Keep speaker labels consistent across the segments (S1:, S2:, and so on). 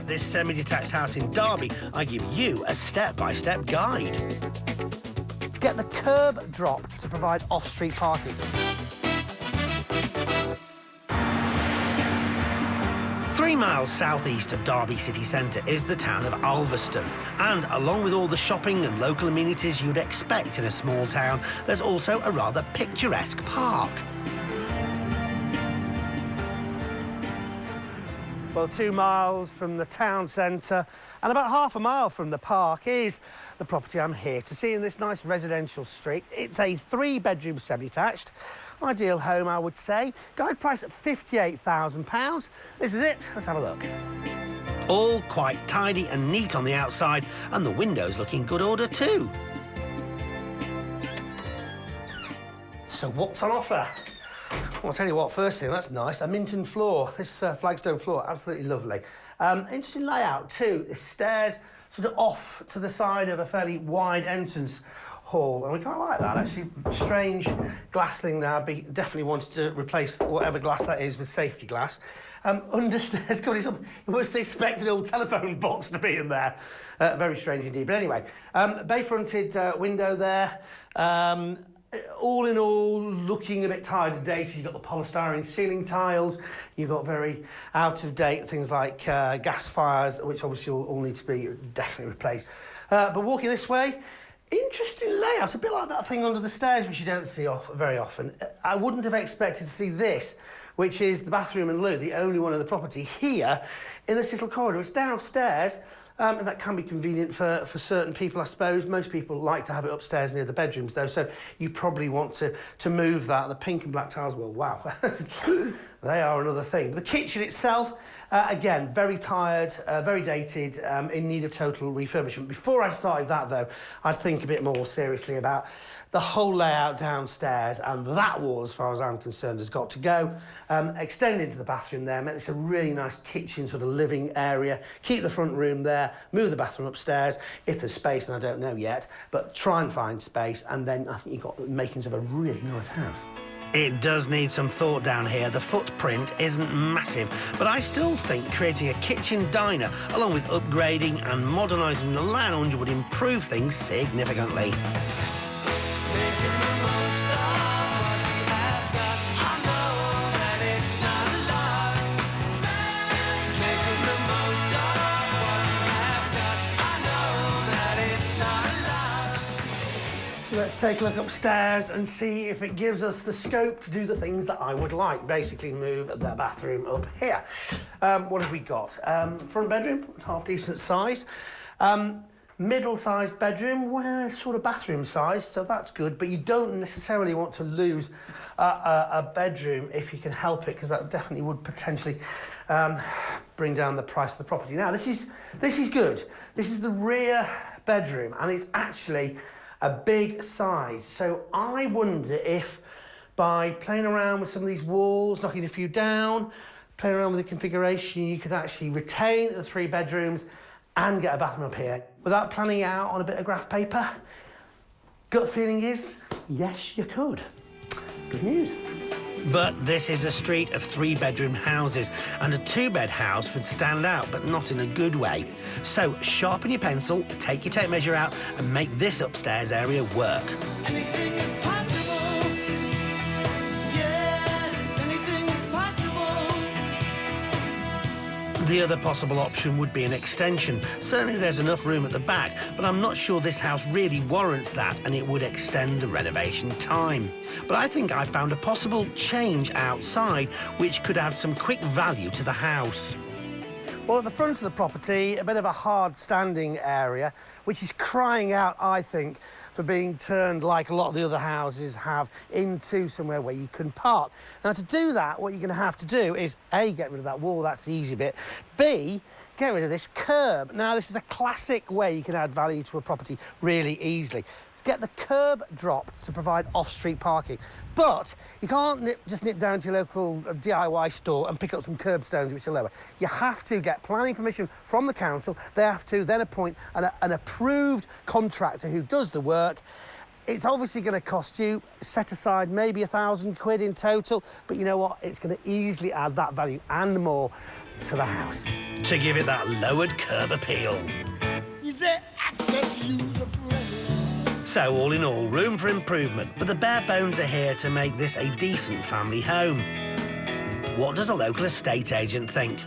S1: this semi-detached house in Derby, I give you a step-by-step guide.
S2: Get the curb dropped to provide off-street parking.
S1: 3 miles southeast of Derby city centre is the town of Ulverston, and along with all the shopping and local amenities you'd expect in a small town, there's also a rather picturesque park.
S2: Well, 2 miles from the town centre and about half a mile from the park is the property I'm here to see in this nice residential street. It's a 3-bedroom semi-detached. Ideal home, I would say. Guide price at £58,000. This is it. Let's have a look.
S1: All quite tidy and neat on the outside, and the windows look in good order too.
S2: So what's on offer? Well, I'll tell you what, first thing, that's nice. A Minton floor. This flagstone floor, absolutely lovely. Interesting layout too. The stairs sort of off to the side of a fairly wide entrance hall, and we quite like that, actually. Strange glass thing there. I'd definitely wanted to replace whatever glass that is with safety glass. Understairs coming up, you must expect an old telephone box to be in there. Very strange indeed. But anyway, bay-fronted window there. All in all, looking a bit tired and dated. You've got the polystyrene ceiling tiles. You've got very out-of-date things like gas fires, which obviously all need to be definitely replaced. But walking this way, interesting layout, a bit like that thing under the stairs, which you don't see very often. I wouldn't have expected to see this, which is the bathroom and loo, the only one in the property, here in this little corridor. It's downstairs. And that can be convenient for certain people, I suppose. Most people like to have it upstairs near the bedrooms, though, so you probably want to move that. The pink and black tiles, well, wow. They are another thing. The kitchen itself, again, very tired, very dated, in need of total refurbishment. Before I started that, though, I'd think a bit more seriously about the whole layout downstairs, and that wall, as far as I'm concerned, has got to go. Extend into the bathroom there, make this a really nice kitchen sort of living area. Keep the front room there, move the bathroom upstairs, if there's space, and I don't know yet, but try and find space, and then I think you've got the makings of a really nice house.
S1: It does need some thought down here. The footprint isn't massive, but I still think creating a kitchen diner, along with upgrading and modernising the lounge, would improve things significantly.
S2: So let's take a look upstairs and see if it gives us the scope to do the things that I would like. Basically move the bathroom up here. What have we got? Front bedroom, half decent size. Middle-sized bedroom, well, sort of bathroom size, so that's good, but you don't necessarily want to lose a bedroom if you can help it, because that definitely would potentially bring down the price of the property. Now, this is good. This is the rear bedroom, and it's actually a big size. So I wonder if by playing around with some of these walls, knocking a few down, playing around with the configuration, you could actually retain the 3 bedrooms and get a bathroom up here without planning it out on a bit of graph paper. Gut feeling is, yes, you could. Good news.
S1: But this is a street of 3-bedroom houses, and a 2-bed house would stand out, but not in a good way. So sharpen your pencil, take your tape measure out, and make this upstairs area work.
S3: Anything is possible. Yes, anything is possible.
S1: The other possible option would be an extension. Certainly there's enough room at the back, but I'm not sure this house really warrants that, and it would extend the renovation time. But I think I found a possible change outside, which could add some quick value to the house.
S2: Well, at the front of the property, a bit of a hard standing area, which is crying out, I think, for being turned, like a lot of the other houses have, into somewhere where you can park. Now, to do that, what you're going to have to do is, A, get rid of that wall, that's the easy bit. B, get rid of this curb. Now, this is a classic way you can add value to a property really easily. Get the curb dropped to provide off-street parking. But you can't just nip down to your local DIY store and pick up some curbstones which are lower. You have to get planning permission from the council. They have to then appoint an approved contractor who does the work. It's obviously going to cost you, set aside maybe £1,000 in total, but you know what? It's going to easily add that value and more to the house.
S1: To give it that lowered curb appeal.
S4: You say access user-friendly.
S1: So all in all, room for improvement, but the bare bones are here to make this a decent family home. What does a local estate agent think?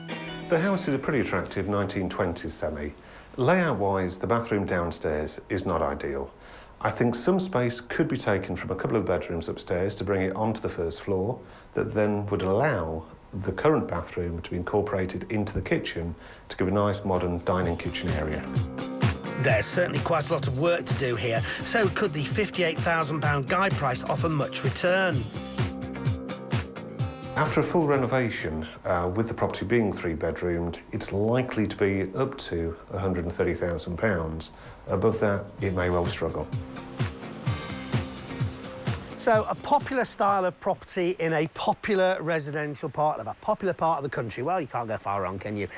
S5: The house is a pretty attractive 1920s semi. Layout-wise, the bathroom downstairs is not ideal. I think some space could be taken from a couple of bedrooms upstairs to bring it onto the first floor, that then would allow the current bathroom to be incorporated into the kitchen to give a nice modern dining kitchen area.
S1: There's certainly quite a lot of work to do here, so could the £58,000 guide price offer much return?
S5: After a full renovation, with the property being three-bedroomed, it's likely to be up to £130,000. Above that, it may well struggle.
S2: So, a popular style of property in a popular residential part of a popular part of the country. Well, you can't go far wrong, can you?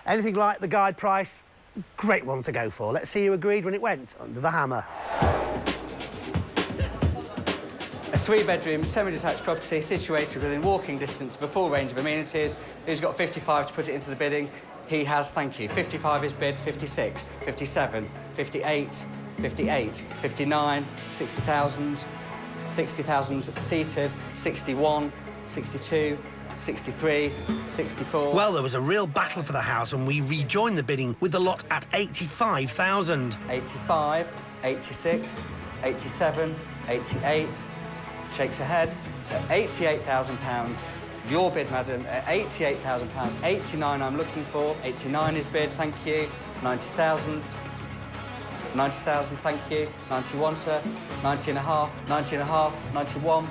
S2: Anything like the guide price, great one to go for. Let's see who agreed when it went under the hammer.
S6: A three-bedroom, semi-detached property situated within walking distance of a full range of amenities. Who's got 55 to put it into the bidding? He has, thank you. 55 is bid, 56, 57, 58, 58, 59, 60,000, 60,000 seated, 61, 62, 63, 64...
S1: Well, there was a real battle for the house and we rejoined the bidding with the lot at 85,000.
S6: 85, 86, 87, 88... Shakes her head at £88,000. Your bid, madam, at £88,000. 89 I'm looking for. 89 is bid, thank you. 90,000. 90,000, thank you. 91, sir. 90 and a half. 90 and a half. 91.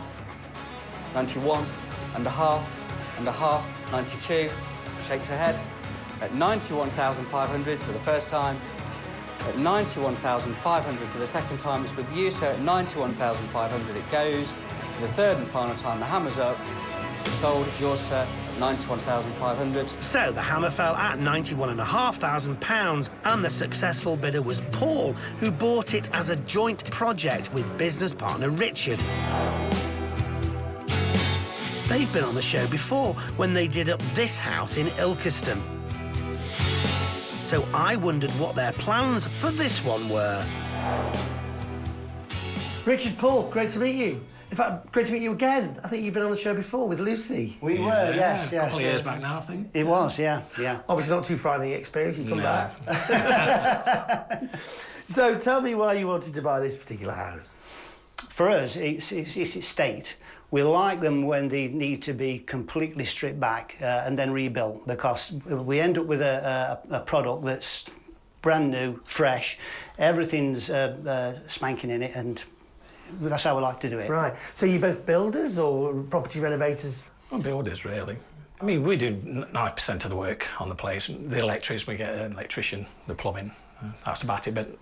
S6: 91 and a half. And a half. 92. Shakes her head at 91,500 for the first time. At 91,500 for the second time. It's with you, sir. At 91,500 it goes. For the third and final time, the hammer's up. Sold, it's yours, sir, at 91,500.
S1: So the hammer fell at £91,500 and the successful bidder was Paul, who bought it as a joint project with business partner Richard. They've been on the show before when they did up this house in Ilkeston. So I wondered what their plans for this one were.
S2: Richard, Paul, great to meet you. In fact, great to meet you again. I think you've been on the show before with Lucy.
S7: We were, yes.
S8: A couple of years back now, I think.
S7: It was, yeah.
S2: Obviously not too frightening experience, you come
S8: No.
S2: back. So tell me why you wanted to buy this particular house.
S7: For us, it's estate. We like them when they need to be completely stripped back and then rebuilt, because we end up with a product that's brand new, fresh, everything's spanking in it, and that's how we like to do it.
S2: Right. So you both builders or property renovators?
S8: Well, builders, really. I mean, we do 90% of the work on the place. The electrics, we get an electrician, the plumbing. That's about it, but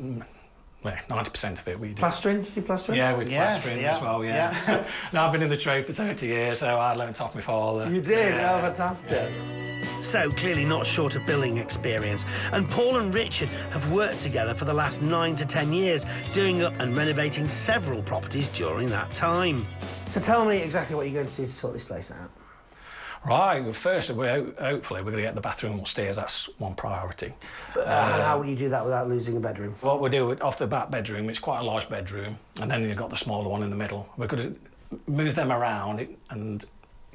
S8: 90% of it we do.
S2: Plastering? Do you plastering?
S8: Yeah, with
S7: Yes,
S8: plastering
S7: yeah,
S8: as well, yeah. Now, I've been in the trade for 30 years, so I learnt off my father.
S2: You did?
S8: Yeah.
S2: Oh, fantastic.
S1: So clearly not short of building experience. And Paul and Richard have worked together for the last 9 to 10 years, doing up and renovating several properties during that time.
S2: So tell me exactly what you're going to do to sort this place out.
S8: Right, well, first, hopefully, we're going to get the bathroom upstairs. That's one priority.
S2: But how will you do that without losing a bedroom?
S8: What we do off the back bedroom, it's quite a large bedroom, and then you've got the smaller one in the middle. We're going to move them around and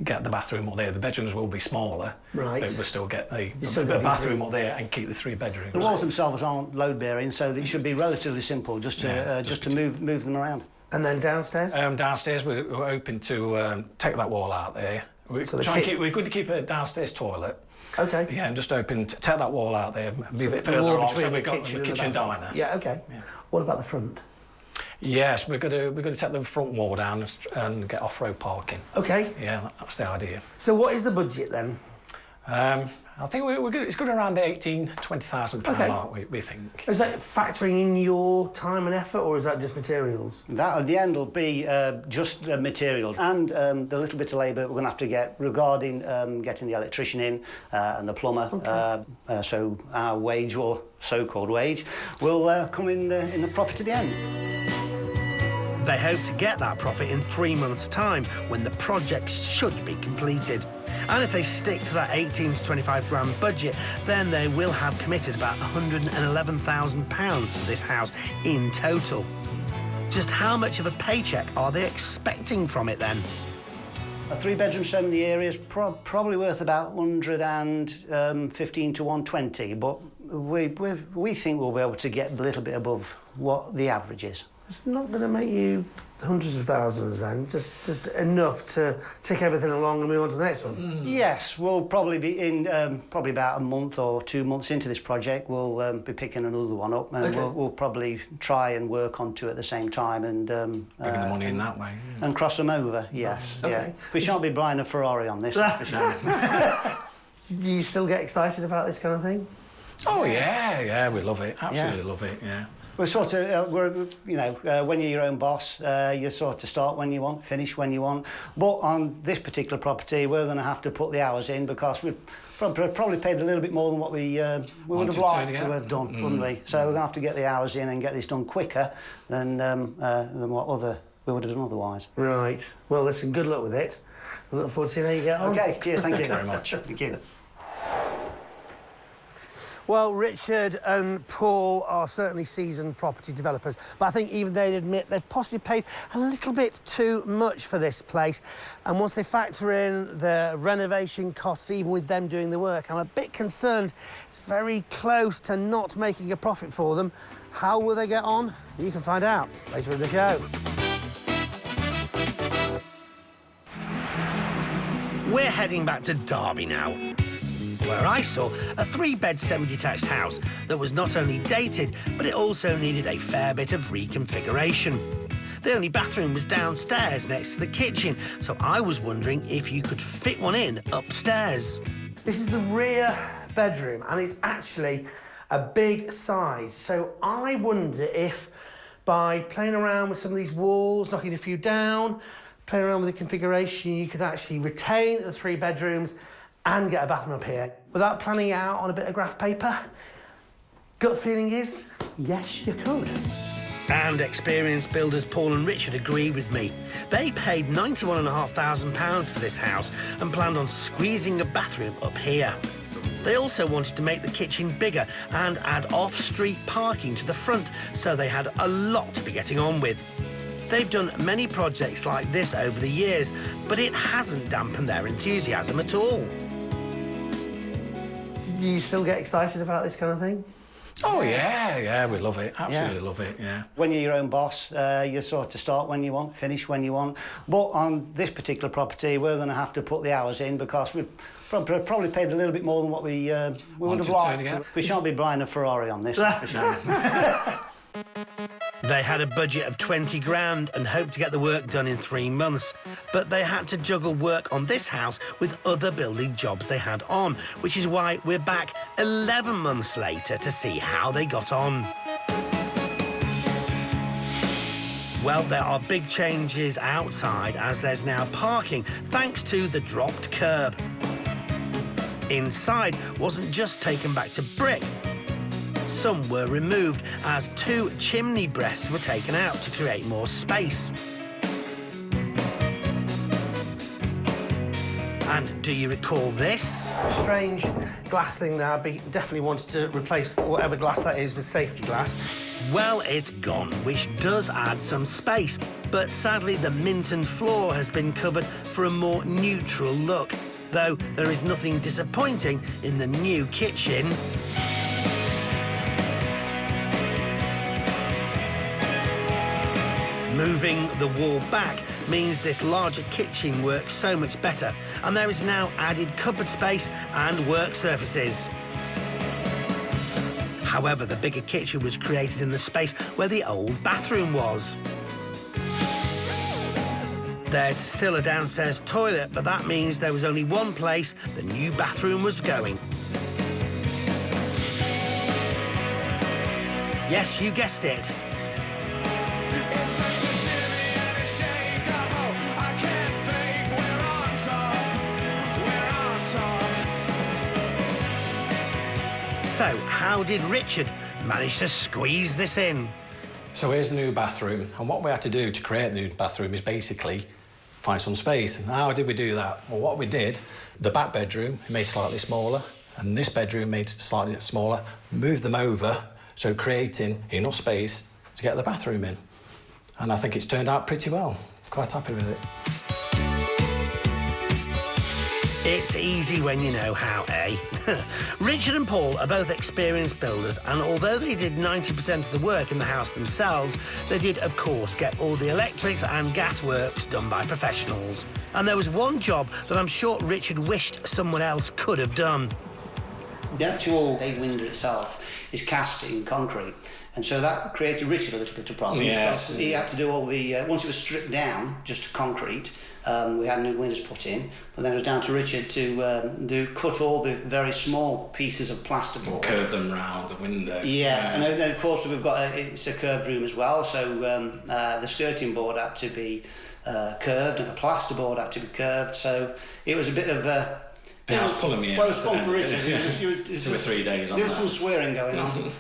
S8: get the bathroom up there. The bedrooms will be smaller,
S2: Right.
S8: but we'll still get the
S2: still got the
S8: bathroom
S2: three.
S8: up there and keep the three bedrooms.
S7: The walls themselves aren't load-bearing, so it should be relatively simple just to move them around.
S2: And then downstairs?
S8: Downstairs, we're hoping to take that wall out there. We're
S2: So the
S8: going to keep a downstairs toilet.
S2: Okay.
S8: Yeah, and just hoping to take that wall out there, move it
S2: The
S8: further
S2: wall
S8: along,
S2: between
S8: so
S2: the
S8: we've got
S2: kitchen
S8: the
S2: and the
S8: kitchen
S2: bathroom.
S8: diner.
S2: Yeah, okay.
S8: Yeah.
S2: What about the front?
S8: Yes, we're going to take the front wall down and get off-road parking.
S2: Okay.
S8: Yeah, that's the idea.
S2: So what is the budget then?
S8: I think it's good around the £20,000
S2: Okay.
S8: mark, we think.
S2: Is that factoring in your time and effort, or is that just materials?
S7: That at the end will be just materials and the little bit of labour we're going to have to get regarding getting the electrician in and the plumber.
S2: Okay.
S7: So our wage, or so-called wage, will come in the profit at the end.
S1: They hope to get that profit in 3 months' time, when the project should be completed. And if they stick to that 18 to 25 grand budget, then they will have committed about £111,000 to this house in total. Just how much of a paycheck are they expecting from it then?
S7: A 3-bedroom semi in the area is probably worth about 115 to 120, but we think we'll be able to get a little bit above what the average is.
S2: It's not going to make you hundreds of thousands then, just enough to tick everything along and move on to the next one.
S7: Yes, we'll probably be in probably about a month or 2 months into this project. We'll be picking another one up, and we'll probably try and work on two at the same time and
S8: Bringing the money in that way.
S7: and cross them over. Yes, yeah. We shan't be buying a Ferrari on this. That's for sure.
S2: Do you still get excited about this kind of thing?
S8: Oh yeah, we love it. Absolutely love it. Yeah.
S7: We're sort of, when you're your own boss, you sort of start when you want, finish when you want. But on this particular property, we're going to have to put the hours in because we've probably paid a little bit more than what we would have liked to have done, wouldn't we? So we're going to have to get the hours in and get this done quicker than what we would have done otherwise.
S2: Right. Well, listen, good luck with it. I look forward to seeing how you get on.
S7: OK, cheers, thank you.
S8: Very much.
S7: Thank you.
S2: Well, Richard and Paul are certainly seasoned property developers, but I think even they'd admit they've possibly paid a little bit too much for this place. And once they factor in the renovation costs, even with them doing the work, I'm a bit concerned it's very close to not making a profit for them. How will they get on? You can find out later in the show.
S1: We're heading back to Derby now, where I saw a 3-bed semi-detached house that was not only dated, but it also needed a fair bit of reconfiguration. The only bathroom was downstairs next to the kitchen, so I was wondering if you could fit one in upstairs.
S2: This is the rear bedroom, and it's actually a big size. So I wonder if by playing around with some of these walls, knocking a few down, playing around with the configuration, you could actually retain the 3 bedrooms and get a bathroom up here without planning it out on a bit of graph paper. Gut feeling is, yes, you could.
S1: And experienced builders Paul and Richard agree with me. They paid £91,500 for this house and planned on squeezing a bathroom up here. They also wanted to make the kitchen bigger and add off-street parking to the front, so they had a lot to be getting on with. They've done many projects like this over the years, but it hasn't dampened their enthusiasm at all.
S2: Do you still get excited about this kind of thing?
S8: Oh yeah, we love it. Absolutely love it. Yeah.
S7: When you're your own boss, you sort of start when you want, finish when you want. But on this particular property, we're going to have to put the hours in because we've probably paid a little bit more than what we would have liked. We shan't be buying a Ferrari on this, for sure.
S1: They had a budget of 20 grand and hoped to get the work done in 3 months, but they had to juggle work on this house with other building jobs they had on, which is why we're back 11 months later to see how they got on. Well, there are big changes outside as there's now parking thanks to the dropped curb. Inside wasn't just taken back to brick. Some were removed as 2 chimney breasts were taken out to create more space. And do you recall this?
S2: Strange glass thing there. I definitely wanted to replace whatever glass that is with safety glass.
S1: Well, it's gone, which does add some space. But sadly, the Minton floor has been covered for a more neutral look, though there is nothing disappointing in the new kitchen. Moving the wall back means this larger kitchen works so much better, and there is now added cupboard space and work surfaces. However, the bigger kitchen was created in the space where the old bathroom was. There's still a downstairs toilet, but that means there was only one place the new bathroom was going. Yes, you guessed it. So, how did Richard manage to squeeze this in?
S8: So here's the new bathroom, and what we had to do to create the new bathroom is basically find some space. And how did we do that? Well, what we did, the back bedroom we made slightly smaller, and this bedroom made slightly smaller, moved them over, so creating enough space to get the bathroom in. And I think it's turned out pretty well. Quite happy with it.
S1: It's easy when you know how, eh? Richard and Paul are both experienced builders, and although they did 90% of the work in the house themselves, they did, of course, get all the electrics and gas works done by professionals. And there was one job that I'm sure Richard wished someone else could have done.
S7: The actual bay window itself is cast in concrete, and so that created Richard a little bit of problems.
S8: Yes.
S7: He had to do all the once it was stripped down just to concrete, we had new windows put in, but then it was down to Richard to cut all the very small pieces of plasterboard,
S8: Curve them round the window.
S7: Yeah, and then of course we've got it's a curved room as well, so the skirting board had to be curved and the plasterboard had to be curved, so it was a bit of
S8: Yeah, it was pulling me in.
S7: Well, it was fun for Richard.
S8: It was 3 days on
S7: There was
S8: that.
S7: some swearing going on.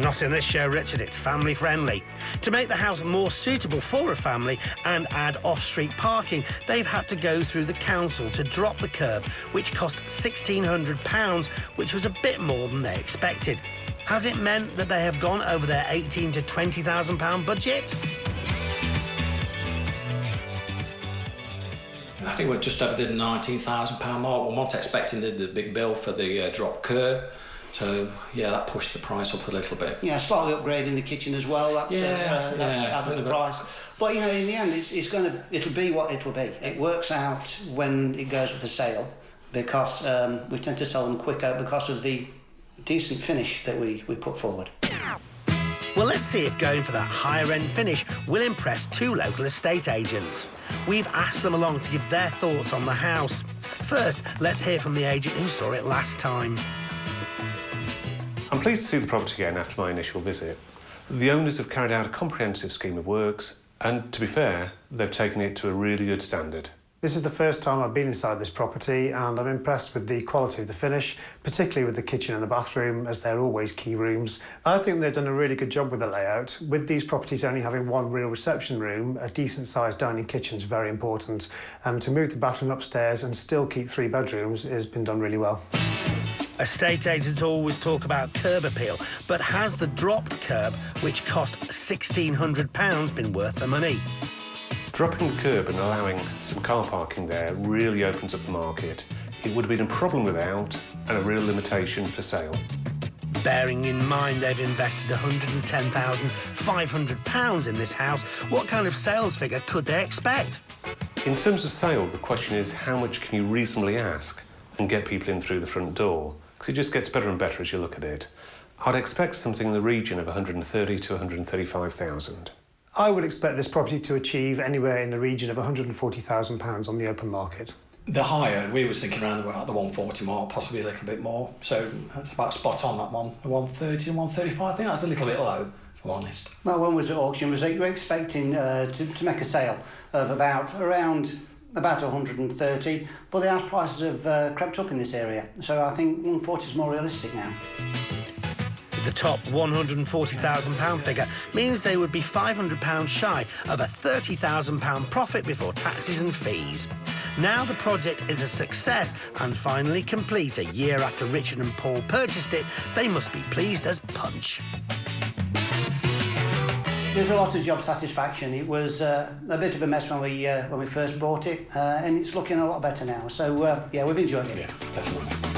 S1: Not in this show, Richard, it's family friendly. To make the house more suitable for a family and add off-street parking, they've had to go through the council to drop the curb, which cost £1,600, which was a bit more than they expected. Has it meant that they have gone over their £18,000 to £20,000 budget?
S8: I think we're just over the £19,000 mark. We weren't expecting the big bill for the drop curb. So, yeah, that pushed the price up a little bit.
S7: Yeah, slightly upgrading the kitchen as well. That's added the price. But, you know, in the end, it'll be what it'll be. It works out when it goes with the sale because we tend to sell them quicker because of the decent finish that we put forward.
S1: Well, let's see if going for that higher-end finish will impress two local estate agents. We've asked them along to give their thoughts on the house. First, let's hear from the agent who saw it last time.
S5: I'm pleased to see the property again after my initial visit. The owners have carried out a comprehensive scheme of works, and to be fair, they've taken it to a really good standard.
S9: This is the first time I've been inside this property and I'm impressed with the quality of the finish, particularly with the kitchen and the bathroom, as they're always key rooms. I think they've done a really good job with the layout. With these properties only having one real reception room, a decent-sized dining kitchen is very important. And to move the bathroom upstairs and still keep 3 bedrooms has been done really well.
S1: Estate agents always talk about curb appeal, but has the dropped curb, which cost £1,600, been worth the money?
S5: Dropping the curb and allowing some car parking there really opens up the market. It would have been a problem without, and a real limitation for sale.
S1: Bearing in mind they've invested £110,500 in this house, what kind of sales figure could they expect?
S5: In terms of sale, the question is how much can you reasonably ask and get people in through the front door? Because it just gets better and better as you look at it. I'd expect something in the region of 130 to 135,000.
S9: I would expect this property to achieve anywhere in the region of £140,000 on the open market.
S8: The higher, we were thinking around about the 140 mark, possibly a little bit more. So that's about spot on, that one. The 130 to 135, I think that's a little bit low, if I'm honest.
S7: Well, when we was at auction, we were expecting to make a sale of around 130, but the house prices have crept up in this area. So I think 140 is more realistic now.
S1: The top £140,000 figure means they would be £500 shy of a £30,000 profit before taxes and fees. Now the project is a success and finally complete a year after Richard and Paul purchased it, they must be pleased as punch.
S7: There's a lot of job satisfaction. It was a bit of a mess when we first bought it, and it's looking a lot better now. So, yeah, we've enjoyed it.
S8: Yeah, definitely.